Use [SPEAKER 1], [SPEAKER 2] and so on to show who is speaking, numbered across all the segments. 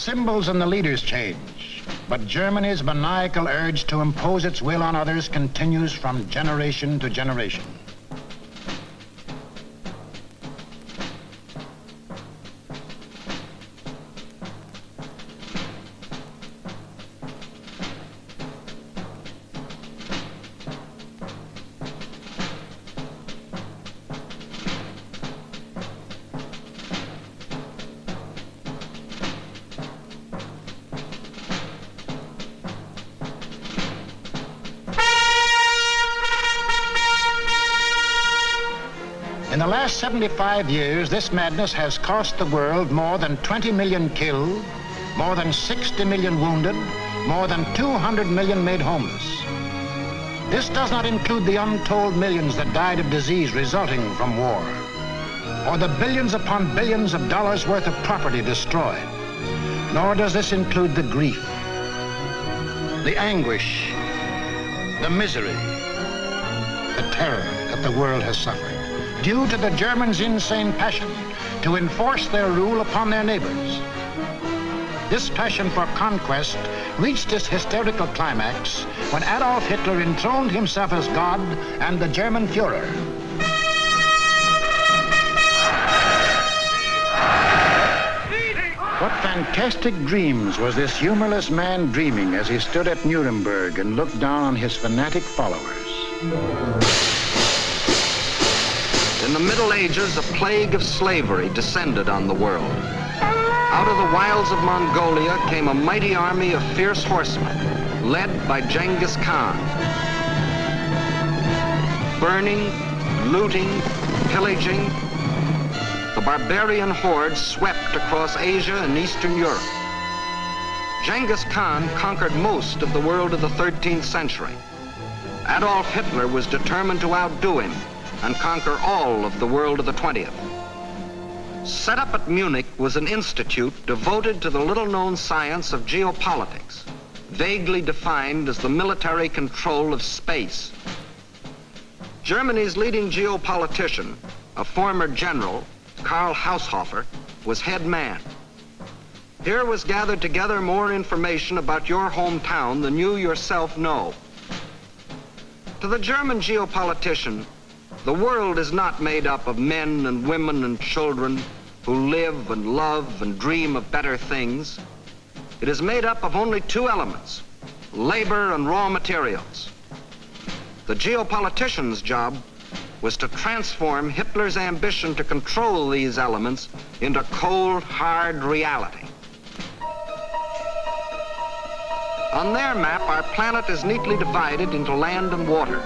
[SPEAKER 1] symbols and the leaders change, but Germany's maniacal urge to impose its will on others continues from generation to generation. In the last 75 years, this madness has cost the world more than 20 million killed, more than 60 million wounded, more than 200 million made homeless. This does not include the untold millions that died of disease resulting from war, or the billions upon billions of dollars worth of property destroyed. Nor does this include the grief, the anguish, the misery, the terror that the world has suffered, due to the Germans' insane passion to enforce their rule upon their neighbors. This passion for conquest reached its hysterical climax when Adolf Hitler enthroned himself as God and the German Führer. What fantastic dreams was this humorless man dreaming as he stood at Nuremberg and looked down on his fanatic followers?
[SPEAKER 2] In the Middle Ages, a plague of slavery descended on the world. Out of the wilds of Mongolia came a mighty army of fierce horsemen, led by Genghis Khan. Burning, looting, pillaging, the barbarian horde swept across Asia and Eastern Europe. Genghis Khan conquered most of the world of the 13th century. Adolf Hitler was determined to outdo him and conquer all of the world of the 20th. Set up at Munich was an institute devoted to the little-known science of geopolitics, vaguely defined as the military control of space. Germany's leading geopolitician, a former general, Karl Haushofer, was head man. Here was gathered together more information about your hometown than you yourself know. To the German geopolitician, the world is not made up of men and women and children who live and love and dream of better things. It is made up of only two elements, labor and raw materials. The geopolitician's job was to transform Hitler's ambition to control these elements into cold, hard reality. On their map, our planet is neatly divided into land and water.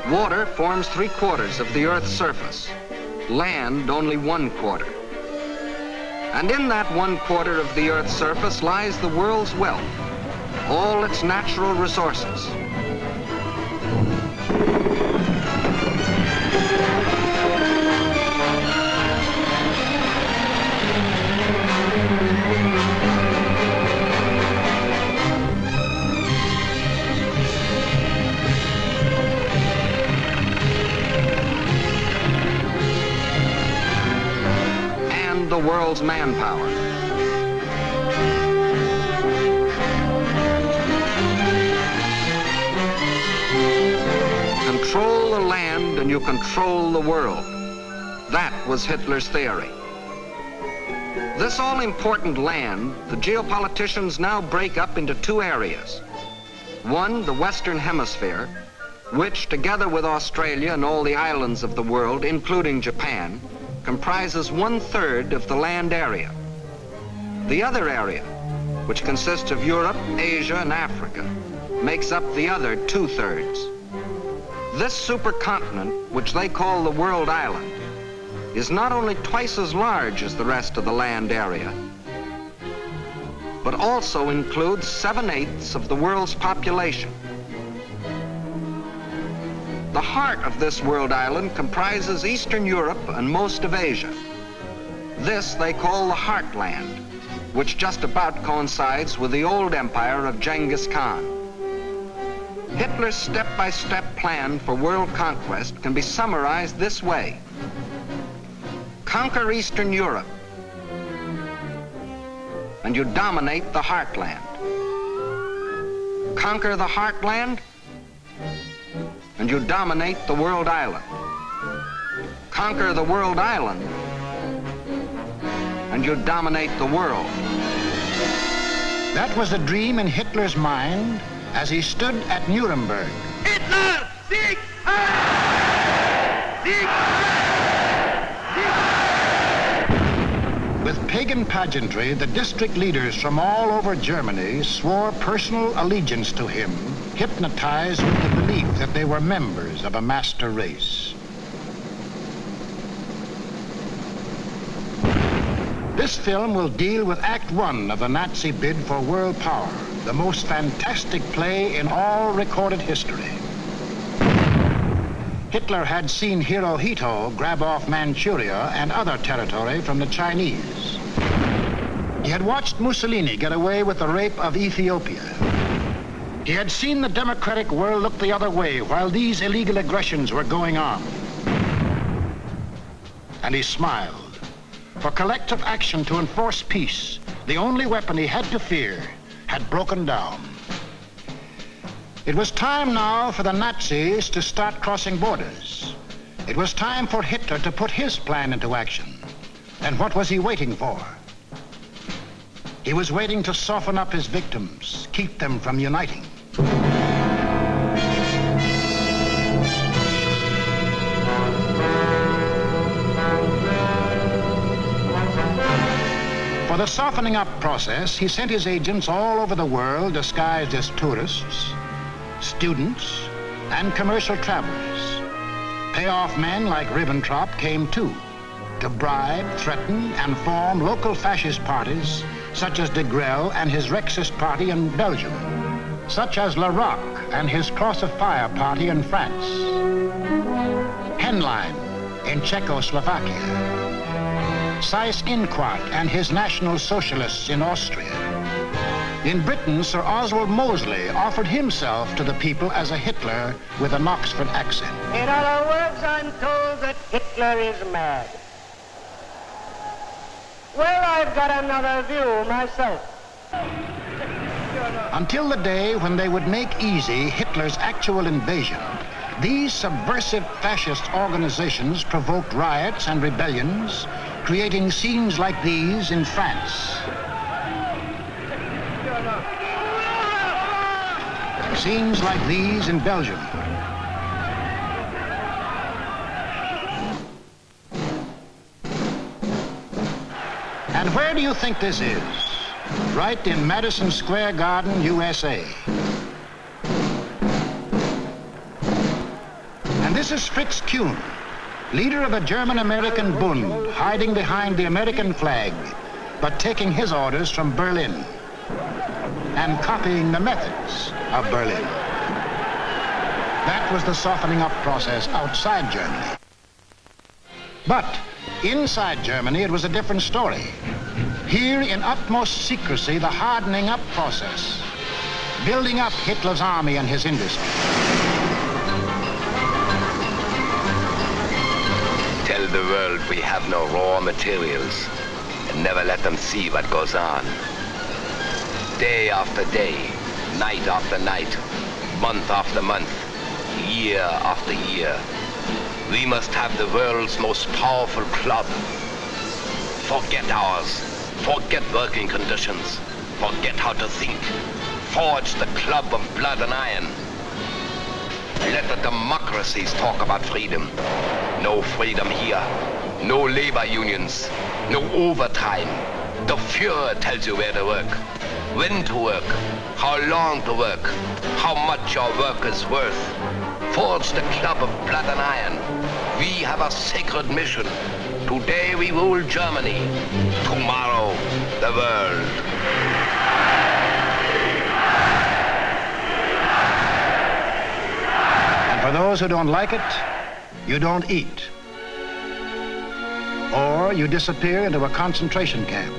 [SPEAKER 2] Water forms 3/4 of the Earth's surface, land only 1/4. And in that 1/4 of the Earth's surface lies the world's wealth, all its natural resources. The world's manpower. Control the land and you control the world. That was Hitler's theory. This all-important land, the geopoliticians now break up into two areas. One, the Western Hemisphere, which, together with Australia and all the islands of the world, including Japan, comprises 1/3 of the land area. The other area, which consists of Europe, Asia, and Africa, makes up the other 2/3. This supercontinent, which they call the World Island, is not only twice as large as the rest of the land area, but also includes 7/8 of the world's population. The heart of this world island comprises Eastern Europe and most of Asia. This they call the Heartland, which just about coincides with the old empire of Genghis Khan. Hitler's step-by-step plan for world conquest can be summarized this way. Conquer Eastern Europe, and you dominate the heartland. Conquer the heartland, and you dominate the world island. Conquer the world island, and you dominate the world.
[SPEAKER 1] That was the dream in Hitler's mind as he stood at Nuremberg.
[SPEAKER 3] Hitler, Sieg Heil! Sieg Heil!
[SPEAKER 1] With pagan pageantry, the district leaders from all over Germany swore personal allegiance to him, hypnotized with the belief that they were members of a master race. This film will deal with Act One of the Nazi bid for world power, the most fantastic play in all recorded history. Hitler had seen Hirohito grab off Manchuria and other territory from the Chinese. He had watched Mussolini get away with the rape of Ethiopia. He had seen the democratic world look the other way while these illegal aggressions were going on. And he smiled. For collective action to enforce peace, the only weapon he had to fear, had broken down. It was time now for the Nazis to start crossing borders. It was time for Hitler to put his plan into action. And what was he waiting for? He was waiting to soften up his victims, keep them from uniting. For the softening up process, he sent his agents all over the world disguised as tourists, students, and commercial travelers. Payoff men like Ribbentrop came too, to bribe, threaten, and form local fascist parties such as de Grelle and his Rexist party in Belgium, such as Larocque and his Cross of Fire party in France, Henlein in Czechoslovakia, Seyss-Inquart and his National Socialists in Austria. In Britain, Sir Oswald Mosley offered himself to the people as a Hitler with an Oxford accent.
[SPEAKER 4] In other words, I'm told that Hitler is mad. Well, I've got another view myself.
[SPEAKER 1] Until the day when they would make easy Hitler's actual invasion, these subversive fascist organizations provoked riots and rebellions, creating scenes like these in France. Scenes like these in Belgium. And where do you think this is? Right in Madison Square Garden, USA. And this is Fritz Kuhn, leader of the German-American Bund, hiding behind the American flag, but taking his orders from Berlin and copying the methods of Berlin. That was the softening up process outside Germany. But inside Germany, it was a different story. Here, in utmost secrecy, the hardening up process, building up Hitler's army and his industry.
[SPEAKER 5] Tell the world we have no raw materials and never let them see what goes on. Day after day, night after night, month after month, year after year, we must have the world's most powerful club. Forget ours, forget working conditions, forget how to think. Forge the club of blood and iron. Let the democracies talk about freedom. No freedom here, no labor unions, no overtime. The Führer tells you where to work, when to work, how long to work, how much your work is worth. Forge the club of blood and iron. We have a sacred mission. Today we rule Germany. Tomorrow, the world.
[SPEAKER 1] And for those who don't like it, you don't eat. Or you disappear into a concentration camp.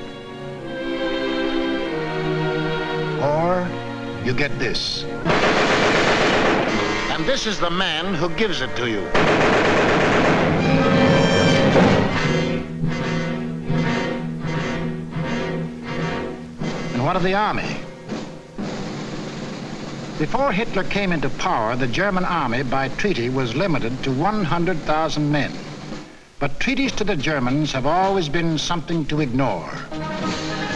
[SPEAKER 1] Or you get this. And this is the man who gives it to you. what of the army? Before Hitler came into power, the German army by treaty was limited to 100,000 men. But treaties to the Germans have always been something to ignore.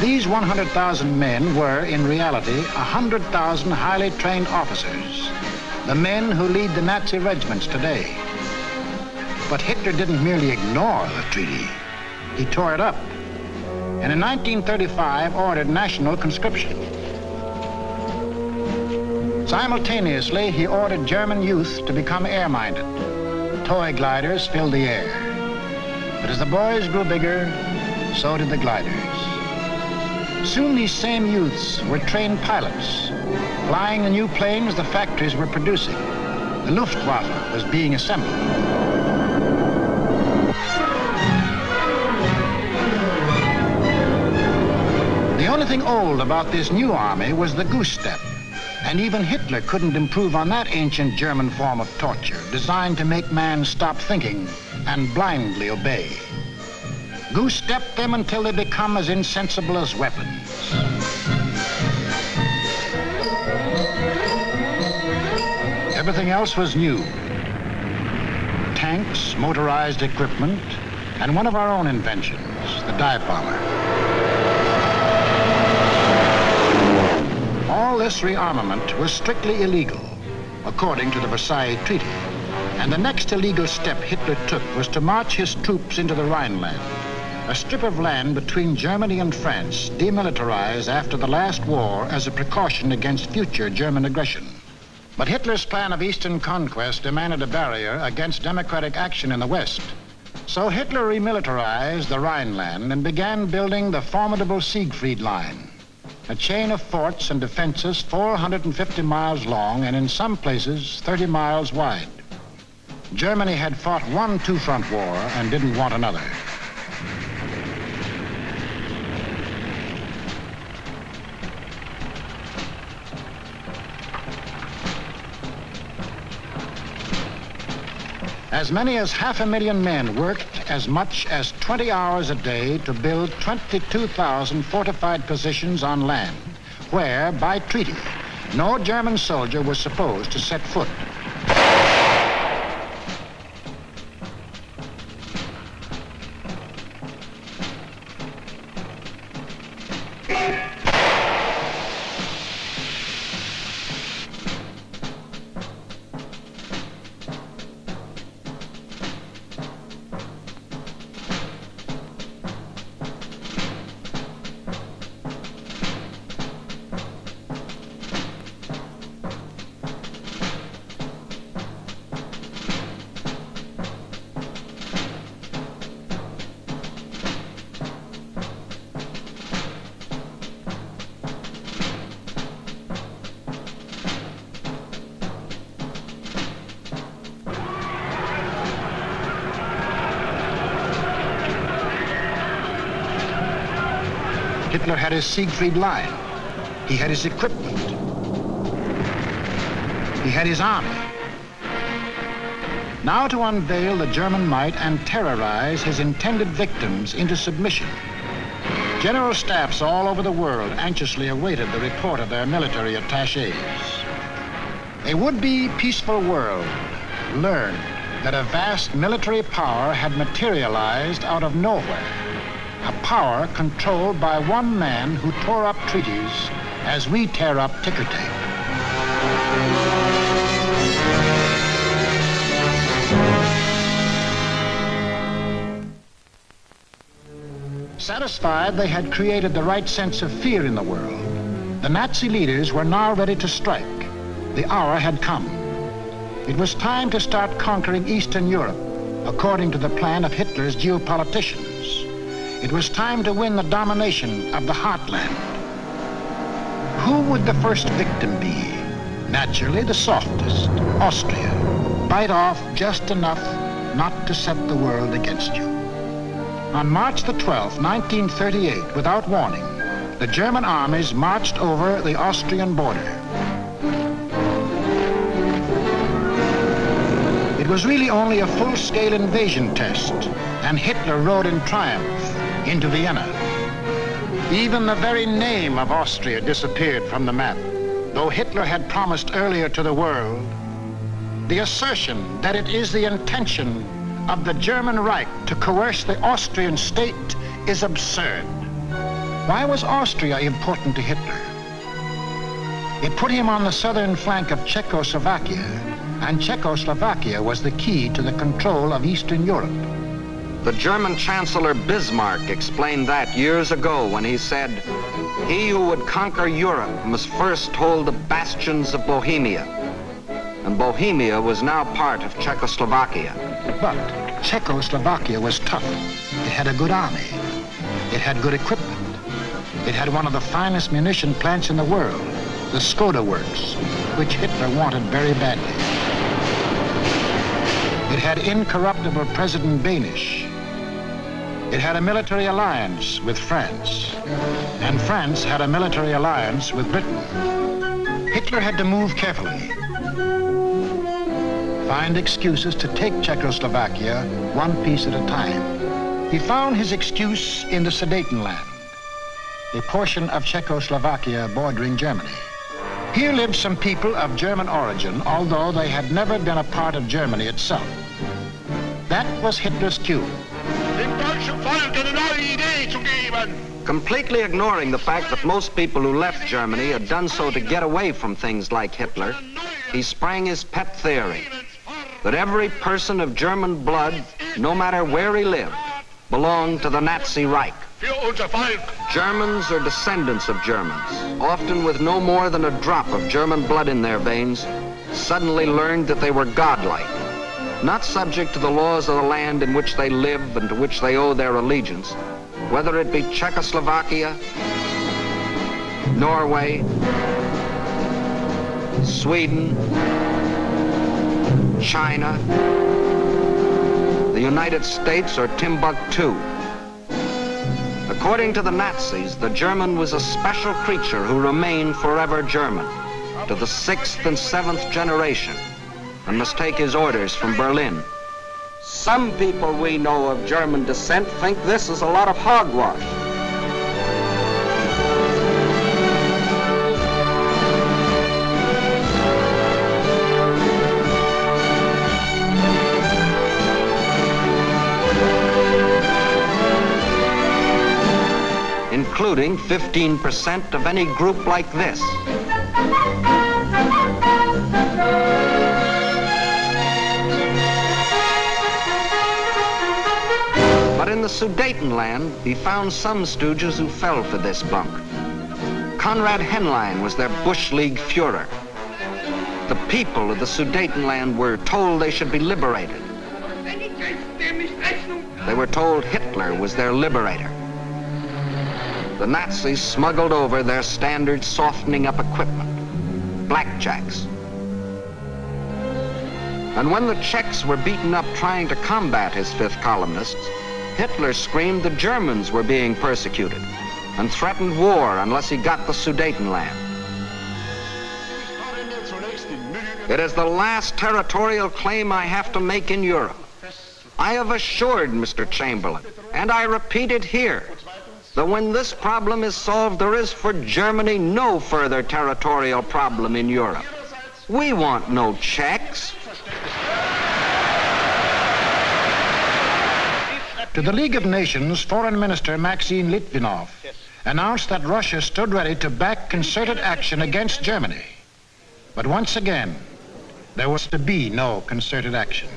[SPEAKER 1] These 100,000 men were, in reality, 100,000 highly trained officers, the men who lead the Nazi regiments today. But Hitler didn't merely ignore the treaty. He tore it up, and in 1935 ordered national conscription. Simultaneously, he ordered German youth to become air-minded. Toy gliders filled the air. But as the boys grew bigger, so did the gliders. Soon these same youths were trained pilots, flying the new planes the factories were producing. The Luftwaffe was being assembled. The only thing old about this new army was the goose step. And even Hitler couldn't improve on that ancient German form of torture, designed to make man stop thinking and blindly obey. Goose-step them until they become as insensible as weapons. Everything else was new. Tanks, motorized equipment, and one of our own inventions, the dive bomber. All this rearmament was strictly illegal, according to the Versailles Treaty. And the next illegal step Hitler took was to march his troops into the Rhineland, a strip of land between Germany and France, demilitarized after the last war as a precaution against future German aggression. But Hitler's plan of eastern conquest demanded a barrier against democratic action in the West. So Hitler remilitarized the Rhineland and began building the formidable Siegfried Line, a chain of forts and defenses 450 miles long and in some places 30 miles wide. Germany had fought one two-front war and didn't want another. As many as 500,000 men worked as much as 20 hours a day to build 22,000 fortified positions on land, where, by treaty, no German soldier was supposed to set foot. Hitler had his Siegfried Line. He had his equipment. He had his army. Now to unveil the German might and terrorize his intended victims into submission. General staffs all over the world anxiously awaited the report of their military attachés. A would-be peaceful world learned that a vast military power had materialized out of nowhere. A power controlled by one man who tore up treaties as we tear up ticker tape. Satisfied they had created the right sense of fear in the world, the Nazi leaders were now ready to strike. The hour had come. It was time to start conquering Eastern Europe, according to the plan of Hitler's geopoliticians. It was time to win the domination of the heartland. Who would the first victim be? Naturally, the softest, Austria. Bite off just enough not to set the world against you. On March the 12th, 1938, without warning, the German armies marched over the Austrian border. It was really only a full-scale invasion test, and Hitler rode in triumph into Vienna. Even the very name of Austria disappeared from the map, though Hitler had promised earlier to the world. The assertion that it is the intention of the German Reich to coerce the Austrian state is absurd. Why was Austria important to Hitler? It put him on the southern flank of Czechoslovakia, and Czechoslovakia was the key to the control of Eastern Europe.
[SPEAKER 2] The German Chancellor Bismarck explained that years ago when he said, "He who would conquer Europe must first hold the bastions of Bohemia." And Bohemia was now part of Czechoslovakia.
[SPEAKER 1] But Czechoslovakia was tough. It had a good army. It had good equipment. It had one of the finest munition plants in the world, the Skoda Works, which Hitler wanted very badly. It had incorruptible President Banish. It had a military alliance with France, and France had a military alliance with Britain. Hitler had to move carefully, find excuses to take Czechoslovakia one piece at a time. He found his excuse in the Sudetenland, a portion of Czechoslovakia bordering Germany. Here lived some people of German origin, although they had never been a part of Germany itself. That was Hitler's cue.
[SPEAKER 3] Dem deutschen Volk eine neue Idee zu geben.
[SPEAKER 2] Completely ignoring the fact that most people who left Germany had done so to get away from things like Hitler, he sprang his pet theory that every person of German blood, no matter where he lived, belonged to the Nazi Reich.
[SPEAKER 3] Für unser Volk.
[SPEAKER 2] Germans are descendants of Germans, often with no more than a drop of German blood in their veins, suddenly learned that they were godlike, not subject to the laws of the land in which they live and to which they owe their allegiance, whether it be Czechoslovakia, Norway, Sweden, China, the United States, or Timbuktu. According to the Nazis, the German was a special creature who remained forever German, to the 6th and 7th generation, and must take his orders from Berlin. Some people we know of German descent think this is a lot of hogwash. Including 15% of any group like this. But in the Sudetenland, he found some stooges who fell for this bunk. Konrad Henlein was their Bush League Führer. The people of the Sudetenland were told they should be liberated. They were told Hitler was their liberator. The Nazis smuggled over their standard softening up equipment, blackjacks. And when the Czechs were beaten up trying to combat his fifth columnists, Hitler screamed the Germans were being persecuted and threatened war unless he got the Sudetenland. It is the last territorial claim I have to make in Europe. I have assured Mr. Chamberlain, and I repeat it here, that when this problem is solved, there is for Germany no further territorial problem in Europe. We want no Czechs.
[SPEAKER 1] To the League of Nations, Foreign Minister Maxim Litvinov announced that Russia stood ready to back concerted action against Germany. But once again, there was to be no concerted action.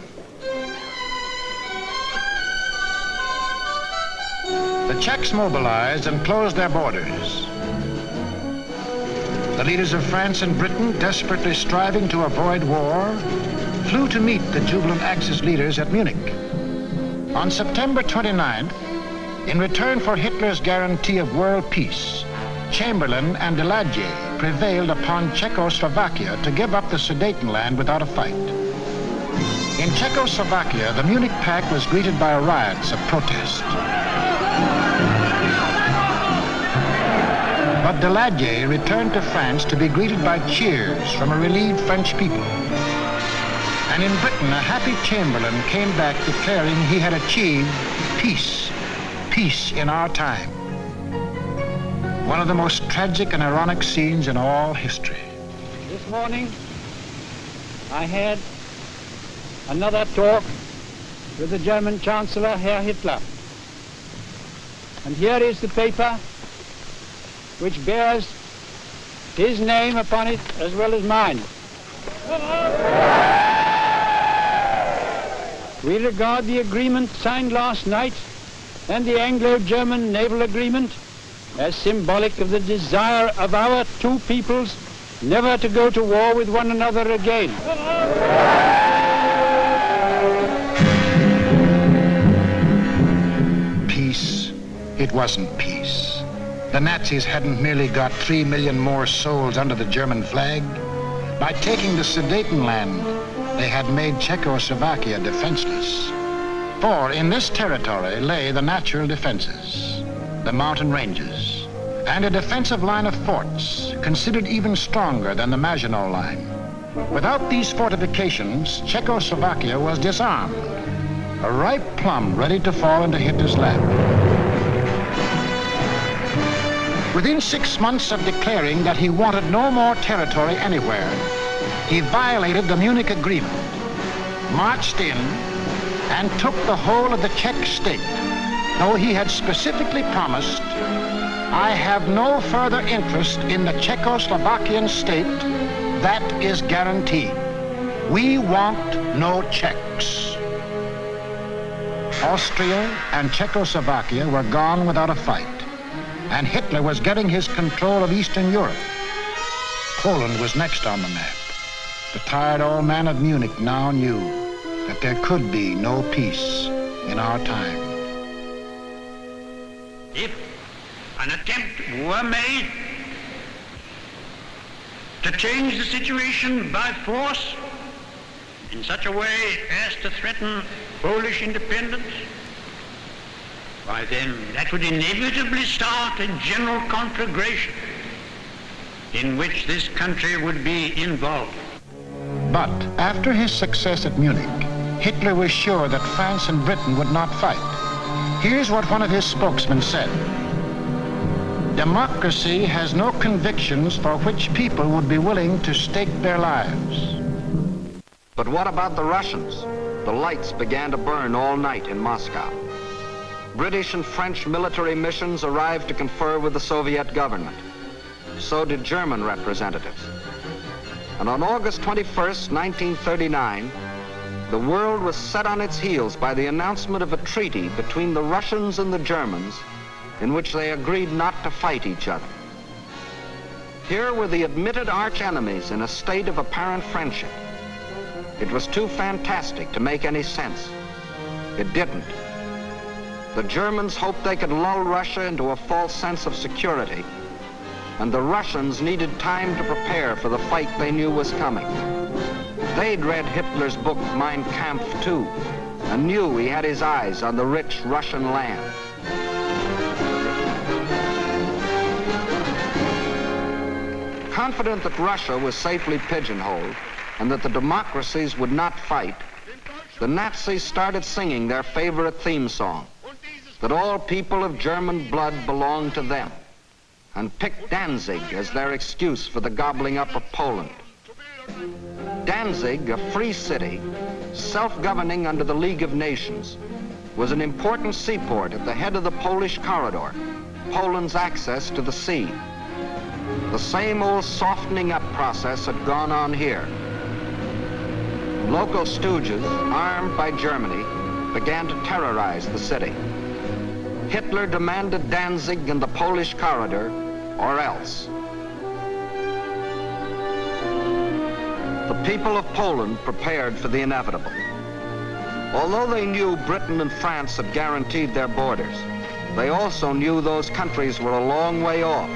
[SPEAKER 1] The Czechs mobilized and closed their borders. The leaders of France and Britain, desperately striving to avoid war, flew to meet the jubilant Axis leaders at Munich. On September 29th, in return for Hitler's guarantee of world peace, Chamberlain and Daladier prevailed upon Czechoslovakia to give up the Sudetenland without a fight. In Czechoslovakia, the Munich Pact was greeted by riots of protest. But Daladier returned to France to be greeted by cheers from a relieved French people. And in Britain, a happy Chamberlain came back declaring he had achieved peace, peace in our time. One of the most tragic and ironic scenes in all history.
[SPEAKER 6] This morning, I had another talk with the German Chancellor, Herr Hitler. And here is the paper which bears his name upon it as well as mine. We regard the agreement signed last night and the Anglo-German naval agreement as symbolic of the desire of our two peoples never to go to war with one another again.
[SPEAKER 1] Peace. It wasn't peace. The Nazis hadn't merely got 3 million more souls under the German flag. By taking the Sudetenland, they had made Czechoslovakia defenseless. For in this territory lay the natural defenses, the mountain ranges, and a defensive line of forts considered even stronger than the Maginot Line. Without these fortifications, Czechoslovakia was disarmed, a ripe plum ready to fall into Hitler's lap. Within 6 months of declaring that he wanted no more territory anywhere, he violated the Munich Agreement, marched in, and took the whole of the Czech state, though he had specifically promised, "I have no further interest in the Czechoslovakian state. That is guaranteed. We want no Czechs." Austria and Czechoslovakia were gone without a fight, and Hitler was getting his control of Eastern Europe. Poland was next on the map. The tired old man of Munich now knew that there could be no peace in our time.
[SPEAKER 3] If an attempt were made to change the situation by force in such a way as to threaten Polish independence, why then that would inevitably start a general conflagration in which this country would be involved.
[SPEAKER 1] But after his success at Munich, Hitler was sure that France and Britain would not fight. Here's what one of his spokesmen said: "Democracy has no convictions for which people would be willing to stake their lives."
[SPEAKER 2] But what about the Russians? The lights began to burn all night in Moscow. British and French military missions arrived to confer with the Soviet government. So did German representatives. And on August 21st, 1939, the world was set on its heels by the announcement of a treaty between the Russians and the Germans in which they agreed not to fight each other. Here were the admitted arch-enemies in a state of apparent friendship. It was too fantastic to make any sense. It didn't. The Germans hoped they could lull Russia into a false sense of security, and the Russians needed time to prepare for the fight they knew was coming. They'd read Hitler's book, Mein Kampf, too, and knew he had his eyes on the rich Russian land. Confident that Russia was safely pigeonholed and that the democracies would not fight, the Nazis started singing their favorite theme song, that all people of German blood belonged to them, and picked Danzig as their excuse for the gobbling up of Poland. Danzig, a free city, self-governing under the League of Nations, was an important seaport at the head of the Polish corridor, Poland's access to the sea. The same old softening up process had gone on here. Local stooges, armed by Germany, began to terrorize the city. Hitler demanded Danzig and the Polish corridor, or else. The people of Poland prepared for the inevitable. Although they knew Britain and France had guaranteed their borders, they also knew those countries were a long way off.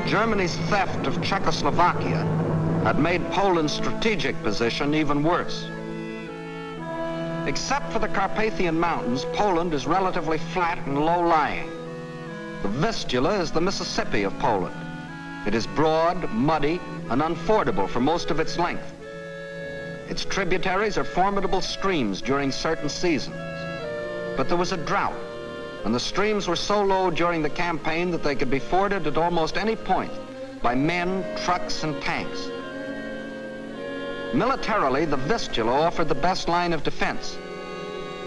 [SPEAKER 2] Germany's theft of Czechoslovakia had made Poland's strategic position even worse. Except for the Carpathian Mountains, Poland is relatively flat and low-lying. The Vistula is the Mississippi of Poland. It is broad, muddy, and unfordable for most of its length. Its tributaries are formidable streams during certain seasons. But there was a drought, and the streams were so low during the campaign that they could be forded at almost any point by men, trucks, and tanks. Militarily, the Vistula offered the best line of defense.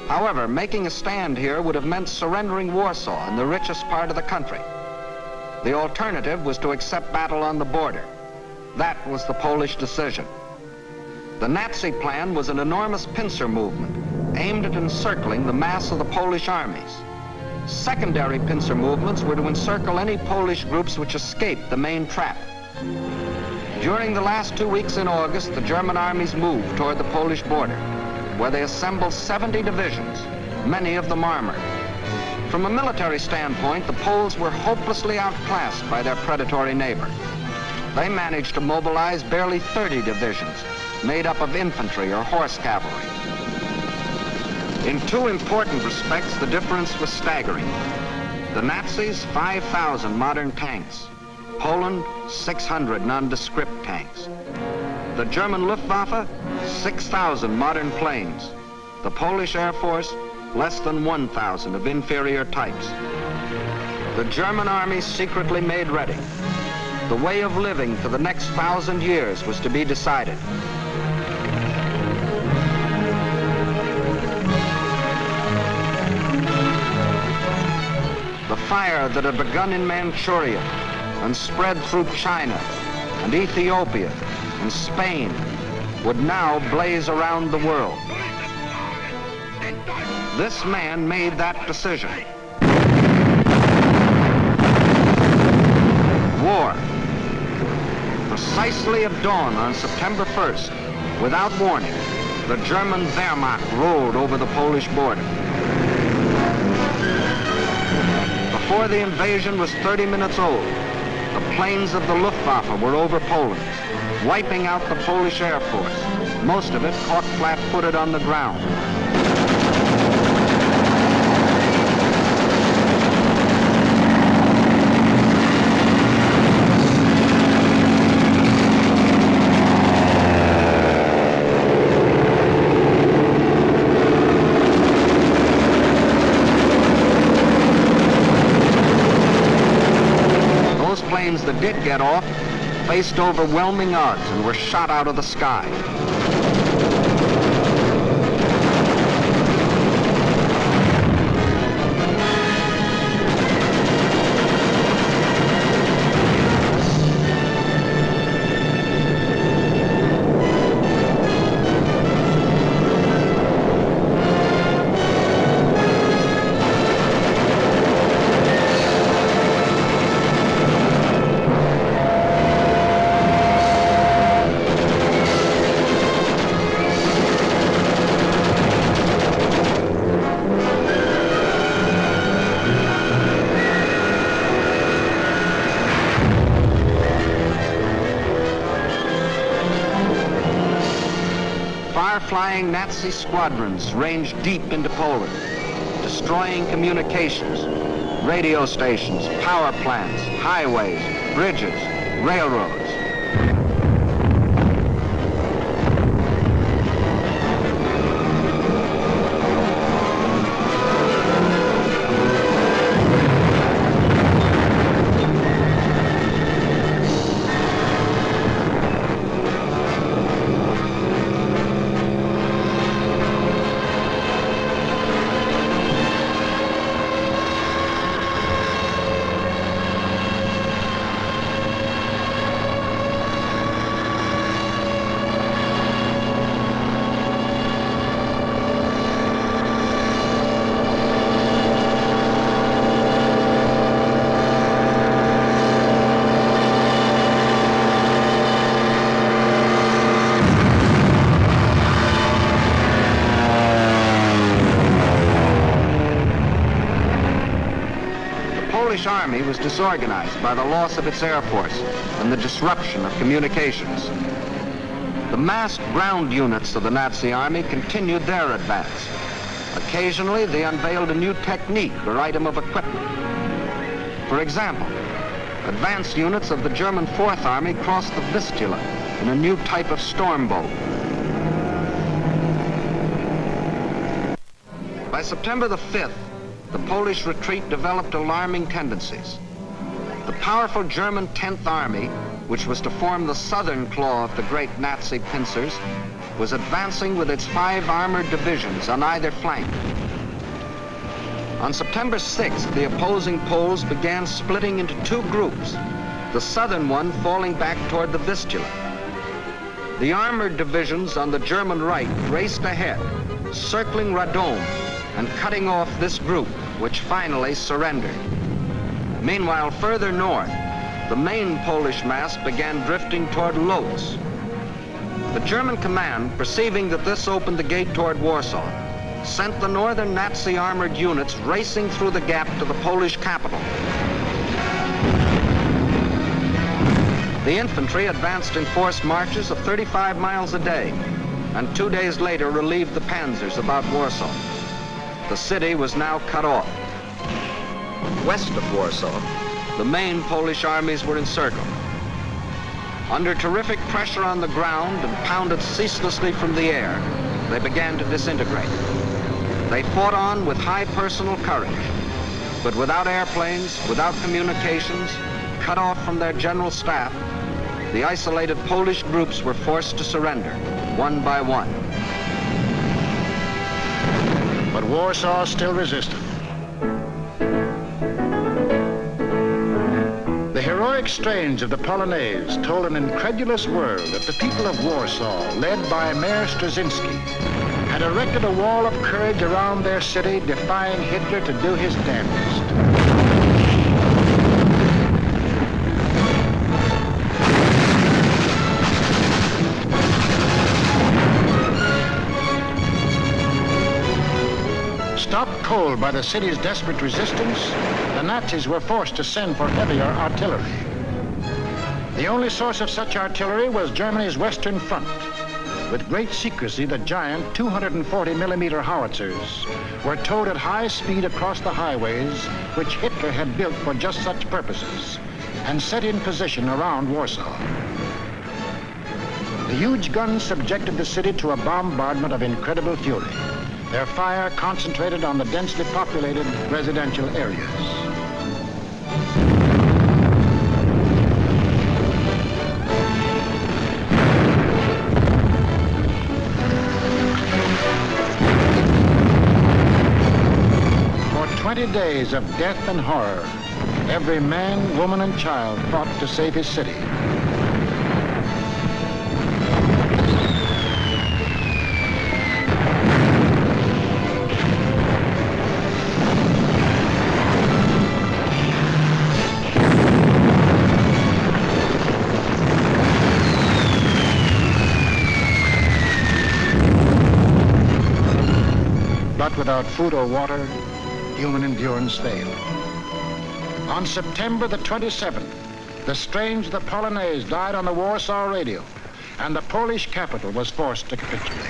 [SPEAKER 2] However, making a stand here would have meant surrendering Warsaw in the richest part of the country. The alternative was to accept battle on the border. That was the Polish decision. The Nazi plan was an enormous pincer movement aimed at encircling the mass of the Polish armies. Secondary pincer movements were to encircle any Polish groups which escaped the main trap. During the last 2 weeks in August, the German armies moved toward the Polish border, where they assembled 70 divisions, many of them armored. From a military standpoint, the Poles were hopelessly outclassed by their predatory neighbor. They managed to mobilize barely 30 divisions, made up of infantry or horse cavalry. In two important respects, the difference was staggering. The Nazis, 5,000 modern tanks. Poland, 600 nondescript tanks. The German Luftwaffe, 6,000 modern planes. The Polish Air Force, less than 1,000 of inferior types. The German army secretly made ready. The way of living for the next 1,000 years was to be decided. The fire that had begun in Manchuria and spread through China and Ethiopia and Spain would now blaze around the world. This man made that decision. War. Precisely at dawn on September 1st, without warning, the German Wehrmacht rolled over the Polish border. Before the invasion was 30 minutes old, the planes of the Luftwaffe were over Poland, wiping out the Polish Air Force, most of it caught flat-footed on the ground. Planes that did get off faced overwhelming odds and were shot out of the sky. Flying Nazi squadrons ranged deep into Poland, destroying communications, radio stations, power plants, highways, bridges, railroads. The Polish army was disorganized by the loss of its air force and the disruption of communications. The massed ground units of the Nazi army continued their advance. Occasionally, they unveiled a new technique or item of equipment. For example, advanced units of the German Fourth Army crossed the Vistula in a new type of storm boat. By By September the 5th, the Polish retreat developed alarming tendencies. The powerful German 10th Army, which was to form the southern claw of the great Nazi pincers, was advancing with its 5 armored divisions on either flank. On September 6th, the opposing Poles began splitting into 2 groups, the southern one falling back toward the Vistula. The armored divisions on the German right raced ahead, circling Radom and cutting off this group, which finally surrendered. Meanwhile, further north, the main Polish mass began drifting toward Lodz. The German command, perceiving that this opened the gate toward Warsaw, sent the northern Nazi armored units racing through the gap to the Polish capital. The infantry advanced in forced marches of 35 miles a day, and 2 days later relieved the panzers about Warsaw. The city was now cut off. West of Warsaw, the main Polish armies were encircled. Under terrific pressure on the ground and pounded ceaselessly from the air, they began to disintegrate. They fought on with high personal courage, but without airplanes, without communications, cut off from their general staff, the isolated Polish groups were forced to surrender, one by one.
[SPEAKER 1] But Warsaw still resisted. The heroic strains of the Polonaise told an incredulous world that the people of Warsaw, led by Mayor Straczynski, had erected a wall of courage around their city, defying Hitler to do his damnedest. Stopped cold by the city's desperate resistance, the Nazis were forced to send for heavier artillery. The only source of such artillery was Germany's Western Front. With great secrecy, the giant 240mm howitzers were towed at high speed across the highways which Hitler had built for just such purposes and set in position around Warsaw. The huge guns subjected the city to a bombardment of incredible fury. Their fire concentrated on the densely populated residential areas. For 20 days of death and horror, every man, woman, and child fought to save his city. But without food or water, human endurance failed. On September the 27th, the strains of the Polonaise died on the Warsaw radio, and the Polish capital was forced to capitulate.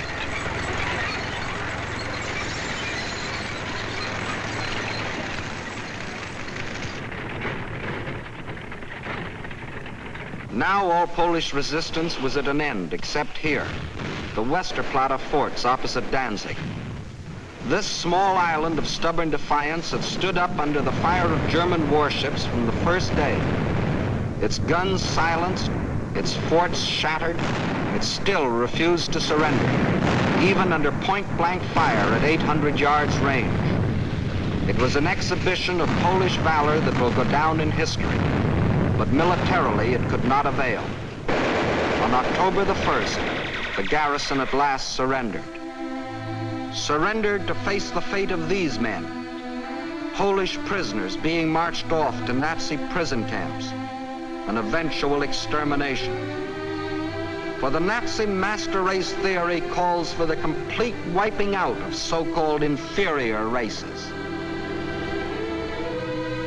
[SPEAKER 2] Now all Polish resistance was at an end, except here, the Westerplatte forts opposite Danzig. This small island of stubborn defiance had stood up under the fire of German warships from the first day. Its guns silenced, its forts shattered, it still refused to surrender, even under point-blank fire at 800 yards range. It was an exhibition of Polish valor that will go down in history, but militarily it could not avail. On October the 1st, the garrison at last surrendered. Surrendered to face the fate of these men, Polish prisoners being marched off to Nazi prison camps, an eventual extermination. For the Nazi master race theory calls for the complete wiping out of so-called inferior races.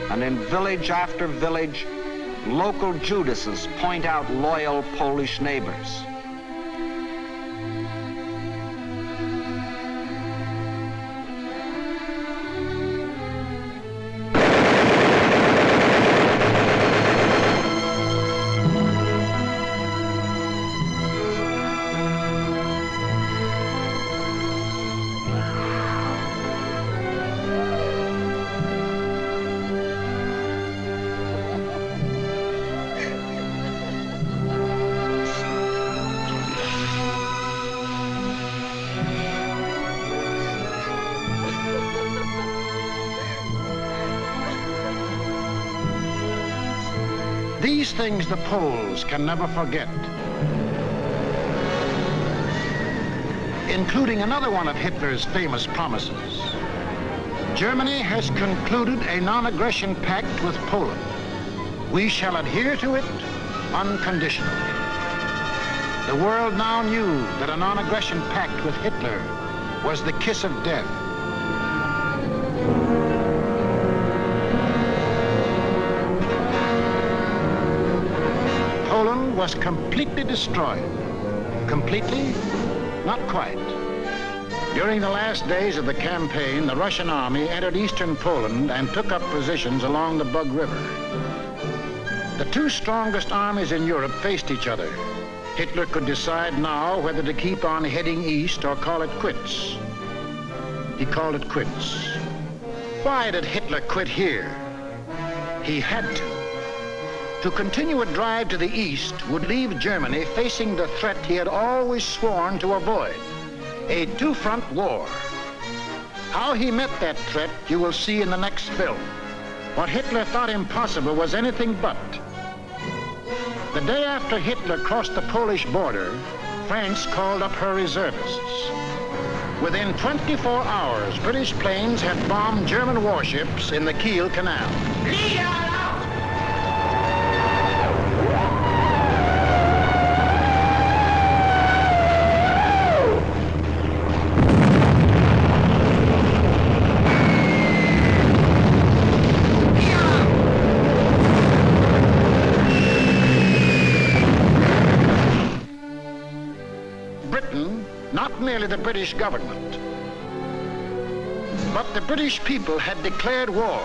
[SPEAKER 2] And in village after village, local Judases point out loyal Polish neighbors.
[SPEAKER 1] these things the Poles can never forget, including another one of Hitler's famous promises. Germany has concluded a non-aggression pact with Poland. We shall adhere to it unconditionally. The world now knew that a non-aggression pact with Hitler was the kiss of death. Poland was completely destroyed. Completely? Not quite. During the last days of the campaign, the Russian army entered eastern Poland and took up positions along the Bug River. The two strongest armies in Europe faced each other. Hitler could decide now whether to keep on heading east or call it quits. He called it quits. Why did Hitler quit here? He had to. To continue a drive to the east would leave Germany facing the threat he had always sworn to avoid, a two-front war. How he met that threat you will see in the next film. What Hitler thought impossible was anything but. The day after Hitler crossed the Polish border, France called up her reservists. Within 24 hours, British planes had bombed German warships in the Kiel Canal. Not merely the British government, but the British people had declared war.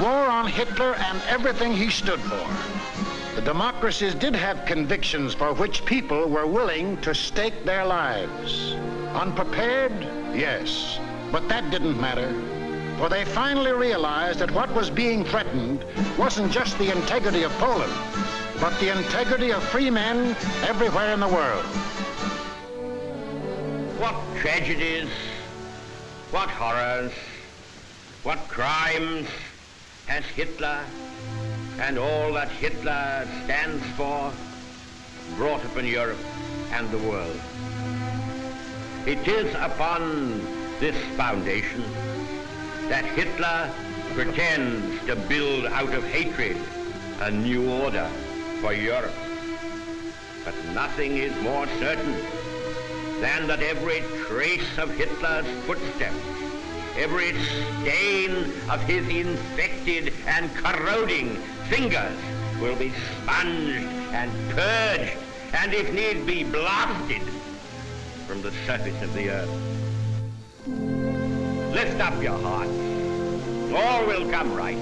[SPEAKER 1] War on Hitler and everything he stood for. The democracies did have convictions for which people were willing to stake their lives. Unprepared? Yes. But that didn't matter. For they finally realized that what was being threatened wasn't just the integrity of Poland, but the integrity of free men everywhere in the world.
[SPEAKER 3] What tragedies, what horrors, what crimes has Hitler and all that Hitler stands for brought upon Europe and the world. It is upon this foundation that Hitler pretends to build out of hatred a new order for Europe. But nothing is more certain than that every trace of Hitler's footsteps, every stain of his infected and corroding fingers will be sponged and purged, and if need be, blasted from the surface of the earth. Lift up your hearts. All will come right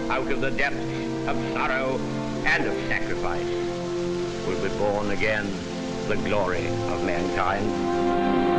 [SPEAKER 3] out of the depths of sorrow and of sacrifice. Will be born again the glory of mankind.